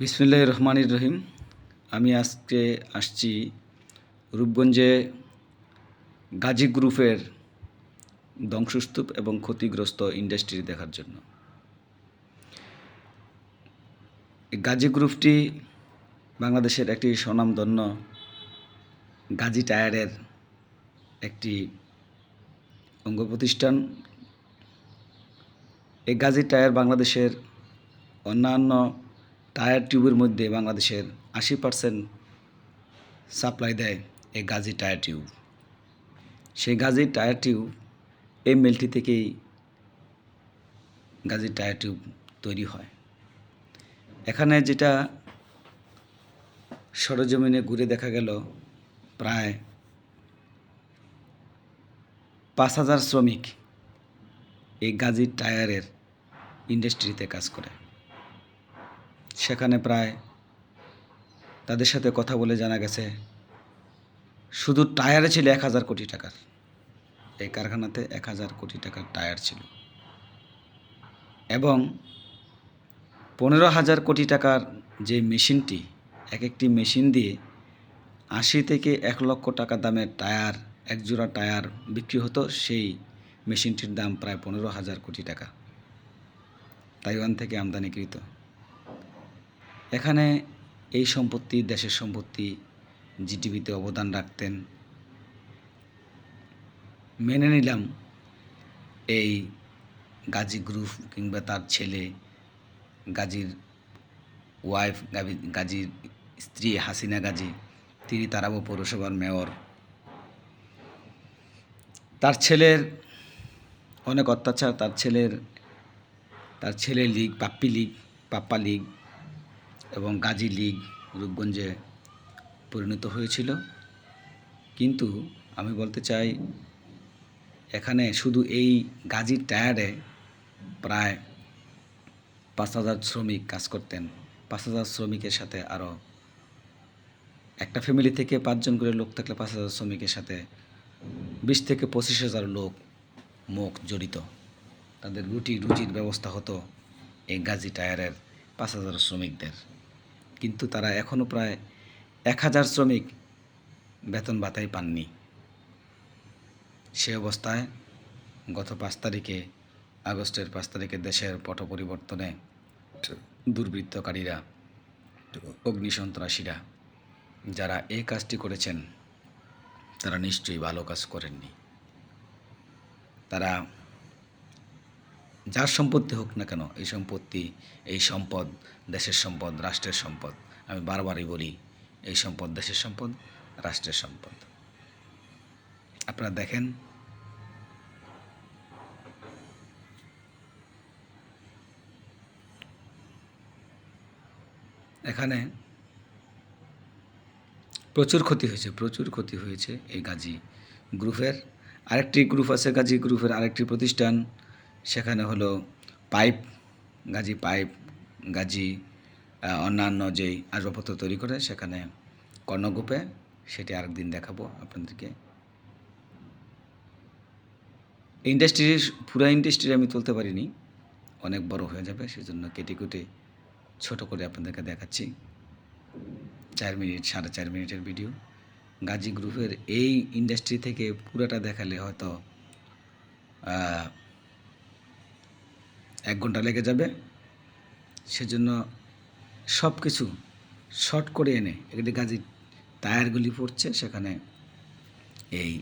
বিসমিল্লাহির রহমানির রহিম। আমি আজকে আসছি রূপগঞ্জে গাজী গ্রুপের ধ্বংসস্তূপ এবং ক্ষতিগ্রস্ত ইন্ডাস্ট্রি দেখার জন্য। এই গাজী গ্রুপটি বাংলাদেশের একটি স্বনামধন্য গাজী টায়ারের একটি অঙ্গ প্রতিষ্ঠান। এই গাজী টায়ার বাংলাদেশের অন্যান্য টায়ার টিউবের মধ্যে বাংলাদেশের 80% সাপ্লাই দেয় এই গাজী টায়ার টিউব। সেই গাজী টায়ার টিউব এই মিলটি থেকেই গাজী টায়ার টিউব তৈরি হয়। এখানে যেটা সরজমিনে ঘুরে দেখা গেল, প্রায় 5,000 শ্রমিক এই গাজী টায়ারের ইন্ডাস্ট্রিতে কাজ করে। সেখানে প্রায় তাদের সাথে কথা বলে জানা গেছে শুধু টায়ারে ছিল 1,000 কোটি টাকার। এই কারখানাতে 1,000 কোটি টাকার টায়ার ছিল এবং 15,000 কোটি টাকার যে মেশিনটি, এক একটি মেশিন দিয়ে 80 থেকে 1 লক্ষ টাকা দামের টায়ার, এক জোড়া টায়ার বিক্রি হতো। সেই মেশিনটির দাম প্রায় 15,000 কোটি টাকা, তাইওয়ান থেকে আমদানিকৃত। এখানে এই সম্পত্তি, দেশের সম্পত্তি, জিডিপিতে অবদান রাখতেন। মেনে নিলাম এই গাজী গ্রুপ কিংবা তার ছেলে, গাজীর ওয়াইফ, গাজীর স্ত্রী হাসিনা গাজী, তিনি তারাবো পৌরসভার মেয়র। তার ছেলের অনেক অত্যাচার, তার ছেলে লীগ, পাপ্পা লীগ এবং গাজী লীগ রূপগঞ্জে পরিণত হয়েছিল। কিন্তু আমি বলতে চাই, এখানে শুধু এই গাজী টায়ারে প্রায় 5,000 শ্রমিক কাজ করতেন। 5,000 শ্রমিকের সাথে আরও একটা ফ্যামিলি থেকে 5 জন করে লোক থাকলে 5,000 শ্রমিকের সাথে 20 থেকে 25,000 মুখ জড়িত। তাদের রুজির ব্যবস্থা হতো এই গাজী টায়ারের 5,000 শ্রমিকদের। কিন্তু তারা এখনও প্রায় 1,000 শ্রমিক বেতন ভাতাই পাননি। সে অবস্থায় গত আগস্টের 5 তারিখে দেশের পট পরিবর্তনে দুর্বৃত্তকারীরা, অগ্নিসন্ত্রাসীরা যারা এই কাজটি করেছেন, তারা নিশ্চয়ই ভালো কাজ করেননি। তারা যার সম্পত্তি হোক না কেন, এই সম্পদ দেশের সম্পদ, রাষ্ট্রের সম্পদ। আমি বারবারই বলি, এই সম্পদ দেশের সম্পদ, রাষ্ট্রের সম্পদ। আপনারা দেখেন, এখানে প্রচুর ক্ষতি হয়েছে এই গাজী গ্রুপের। আরেকটি গ্রুপ আছে, গাজী গ্রুপের আরেকটি প্রতিষ্ঠান, সেখানে হলো গাজী পাইপ, গাজী অন্যান্য যেই আসবাবপত্র তৈরি করে, সেখানে কর্ণগ্রুপে। সেটি আরেকদিন দেখাবো আপনাদেরকে। পুরো ইন্ডাস্ট্রি আমি তুলতে পারিনি, অনেক বড় হয়ে যাবে, সেজন্য কেটে কুটে ছোট করে আপনাদেরকে দেখাচ্ছি। 4 মিনিট, 4.5 মিনিটের ভিডিও। গাজী গ্রুপের এই ইন্ডাস্ট্রি থেকে পুরোটা দেখালে হয়তো 1 ঘন্টা লেগে যাবে। সেজন্য সব কিছু শর্ট করে এনে এখানে গাজী টায়ারগুলি পড়ছে, সেখানে এই